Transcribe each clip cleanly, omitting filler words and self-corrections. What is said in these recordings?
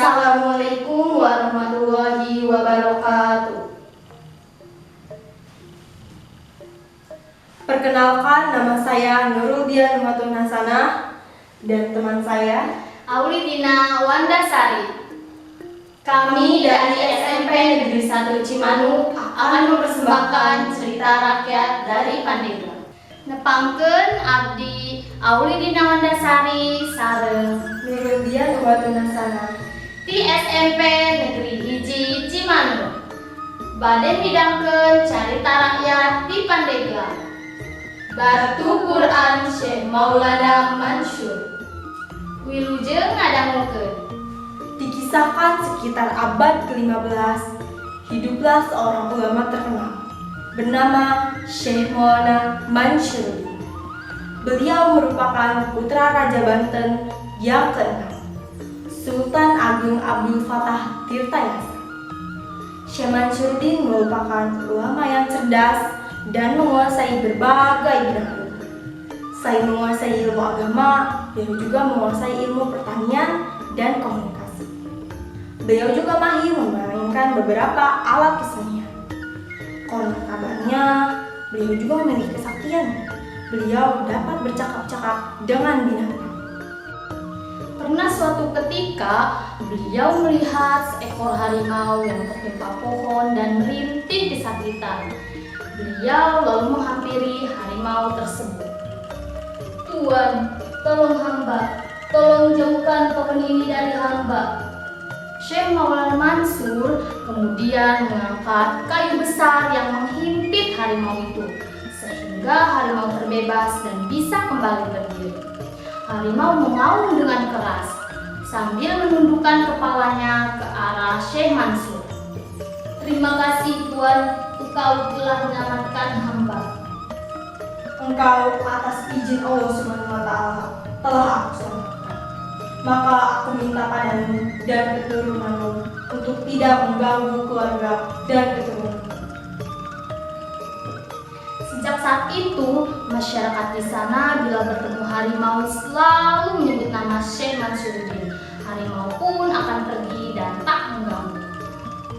Assalamualaikum warahmatullahi wabarakatuh. Perkenalkan, nama saya Nurul Dian Matun Hasanah dan teman saya Aulidina Wandasari. Kami dari SMP Negeri 1 Cimanuk akan mempersembahkan cerita rakyat dari Pandeglang. Nepangkeun abdi Aulidina Wandasari sareng Nurul Dian Matun Hasanah di SMP Negeri 1 Cimanuk. Bade midangkeun carita rakyat di Pandeglang. Batu Quran Syekh Maulana Mansur. Wilujeng ngadangukeun. Dikisahkan sekitar abad ke-15, hiduplah seorang ulama terkenal bernama Syekh Maulana Mansur. Beliau merupakan putra Raja Banten yang ke-6, Sultan Agung Abdul Fattah Tirtayasa. Syekh Mansuruddin merupakan ulama yang cerdas dan menguasai berbagai bidang ilmu. Selain menguasai ilmu agama, beliau juga menguasai ilmu pertanian dan komunikasi. Beliau juga mahir memainkan beberapa alat kesenian. Konon kabarnya, beliau juga memiliki kesaktian. Beliau dapat bercakap-cakap dengan binatang. Pernah suatu ketika, beliau melihat seekor harimau yang tertimpa pohon dan merintih kesakitan. Beliau lalu menghampiri harimau tersebut. "Tuan, tolong hamba, tolong jauhkan pohon ini dari hamba." Syekh Maulana Mansur kemudian mengangkat kayu besar yang menghimpit harimau itu, sehingga harimau terbebas dan bisa kembali berdiri. Harimau mengaum dengan keras sambil menundukkan kepalanya ke arah Syekh Mansur. "Terima kasih Tuan, Engkau telah menyelamatkan hamba." Engkau atas izin Allah Subhanahu wa Ta'ala telah aku selamatkan. Maka aku minta padamu dan keturunanmu untuk tidak mengganggu keluarga dan keturunan. Sejak saat itu, masyarakat di sana bila bertemu harimau selalu menyebut nama Syekh Mansuruddin. Harimau pun akan pergi dan tak mengganggu.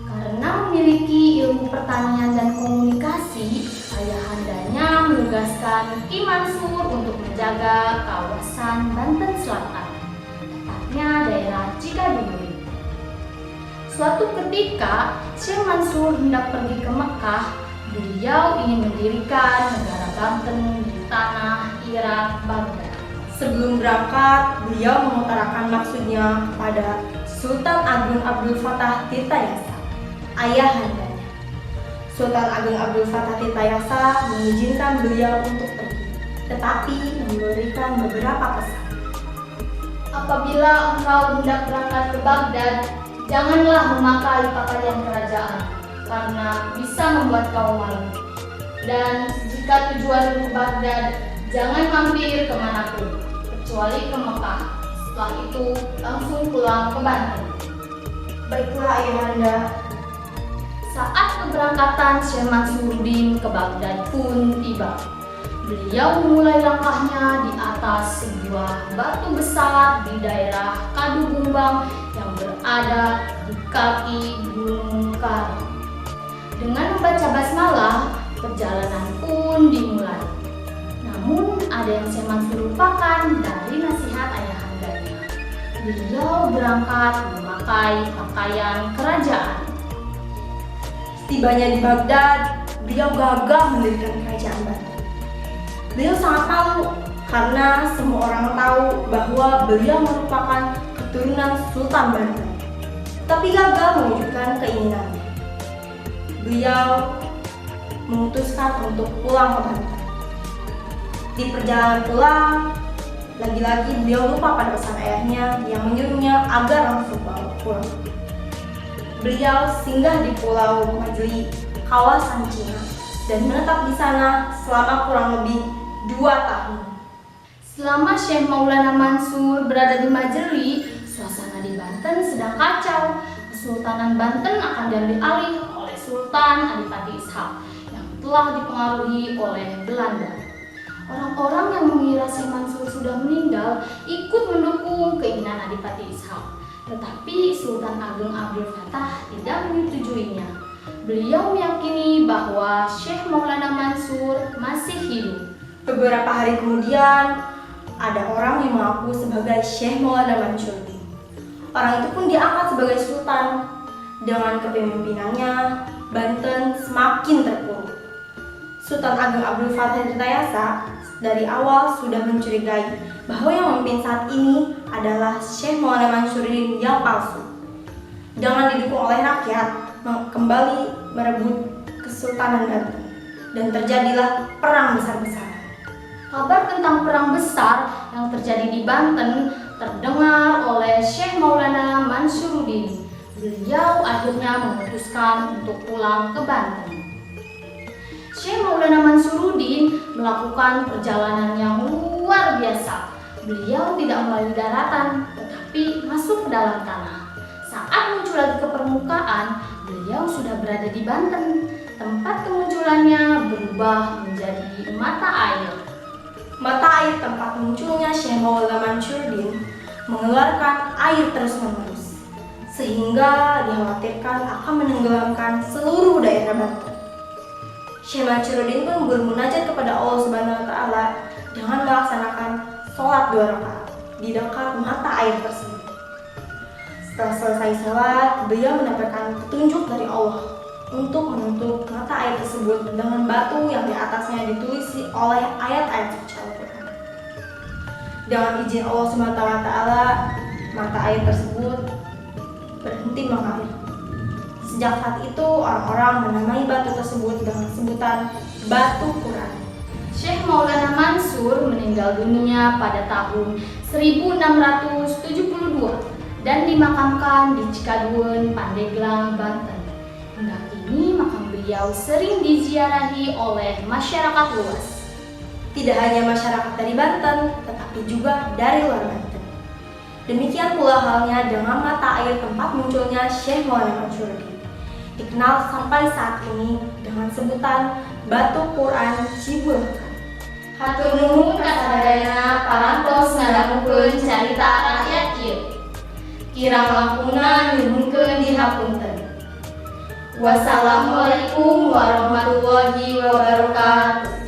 Karena memiliki ilmu pertanian dan komunikasi, ayahandanya menugaskan Ki Mansur untuk menjaga kawasan Banten Selatan, tepatnya daerah Cikaduri. Suatu ketika, Syekh Mansur hendak pergi ke Mekah. Beliau ingin mendirikan negara Banten di tanah Irak, Baghdad. Sebelum berangkat, beliau mengutarakan maksudnya kepada Sultan Agung Abdul Fattah Tirtayasa, ayahandanya. Sultan Agung Abdul Fattah Tirtayasa mengizinkan beliau untuk pergi, tetapi memberikan beberapa pesan. "Apabila engkau hendak berangkat ke Baghdad, janganlah memakai pakaian kerajaan, karena bisa membuat kau malu. Dan jika tujuan ke Baghdad, jangan mampir kemanapun, kecuali ke Mekah. Setelah itu, langsung pulang ke Banten." Baiklah ayahanda. Saat keberangkatan Syekh Mansuruddin ke Baghdad pun tiba. Beliau memulai langkahnya di atas sebuah batu besar di daerah Kadu Bumbang yang berada di kaki Gunung Karim. Dengan membaca basmalah, perjalanan pun dimulai. Namun ada yang Syekh Mansur lupakan dari nasihat ayahandanya. Beliau berangkat memakai pakaian kerajaan. Setibanya di Baghdad, beliau gagah mendirikan kerajaan Banten. Beliau sangat malu karena semua orang tahu bahwa beliau merupakan keturunan Sultan Banten, tapi gagal mewujudkan keinginannya. Beliau memutuskan untuk pulang ke Banten. Di perjalanan pulang, lagi-lagi beliau lupa pada pesan ayahnya yang menyuruhnya agar langsung pulang. Beliau singgah di Pulau Majli, kawasan Cina, dan menetap di sana selama kurang lebih 2 tahun. Selama Syekh Maulana Mansur berada di Majeli, suasana di Banten sedang kacau. Kesultanan Banten akan diambil alih oleh Sultan Adipati Ishak yang telah dipengaruhi oleh Belanda. Orang-orang yang mengira Syekh Mansur sudah meninggal ikut mendukung keinginan Adipati Ishak. Tetapi Sultan Agung Abdul Fattah tidak menyetujuinya. Beliau meyakini bahwa Syekh Maulana Mansur masih hidup. Beberapa hari kemudian, ada orang yang mengaku sebagai Syekh Maulana Mansyuruddin. Orang itu pun diangkat sebagai sultan. Dengan kepemimpinannya, Banten semakin terpuruk. Sultan Agung Abdul Fattah Tirtayasa dari awal sudah mencurigai bahwa yang memimpin saat ini adalah Syekh Maulana Mansyuruddin yang palsu. Dengan didukung oleh rakyat, kembali merebut Kesultanan Banten dan terjadilah perang besar-besaran. Kabar tentang perang besar yang terjadi di Banten terdengar oleh Syekh Maulana Mansyuruddin. Beliau akhirnya memutuskan untuk pulang ke Banten. Syekh Maulana Mansyuruddin melakukan perjalanan yang luar biasa. Beliau tidak melalui daratan, tetapi masuk ke dalam tanah. Saat muncul lagi ke permukaan, beliau sudah berada di Banten. Tempat kemunculannya berubah menjadi mata air. Mata air tempat munculnya Syekh Maulana Mansyuruddin mengeluarkan air terus-menerus, sehingga dikhawatirkan akan menenggelamkan seluruh daerah Banten. Syekh Mansyuruddin pun bermunajat kepada Allah Subhanahu wa Ta'ala dengan melaksanakan sholat 2 rakaat di dekat mata air tersebut. Setelah selesai sholat, beliau mendapatkan petunjuk dari Allah untuk menutup mata air tersebut dengan batu yang di atasnya ditulisi oleh ayat-ayat suci Al-Quran. Dengan izin Allah Subhanahu wa Ta'ala, mata air tersebut berhenti mengalir. Sejak saat itu, orang-orang menamai batu tersebut dengan sebutan Batu Quran. Syekh Maulana Mansur meninggal dunia pada tahun 1672 dan dimakamkan di Cikaduen, Pandeglang, Banten. Hingga kini makam beliau sering diziarahi oleh masyarakat luas. Tidak hanya masyarakat dari Banten, tetapi juga dari luar Banten. Demikian pula halnya dengan mata air tempat munculnya Syekh Maulana Mansyuruddin, dikenal sampai saat ini dengan sebutan Batu Quran Cibulekan. Hatur nuhun kasadayana parantos ngadangukeun carita rakyat ieu. Kirang langkungna nyuhunkeun dihapunten. Wassalamualaikum warahmatullahi wabarakatuh.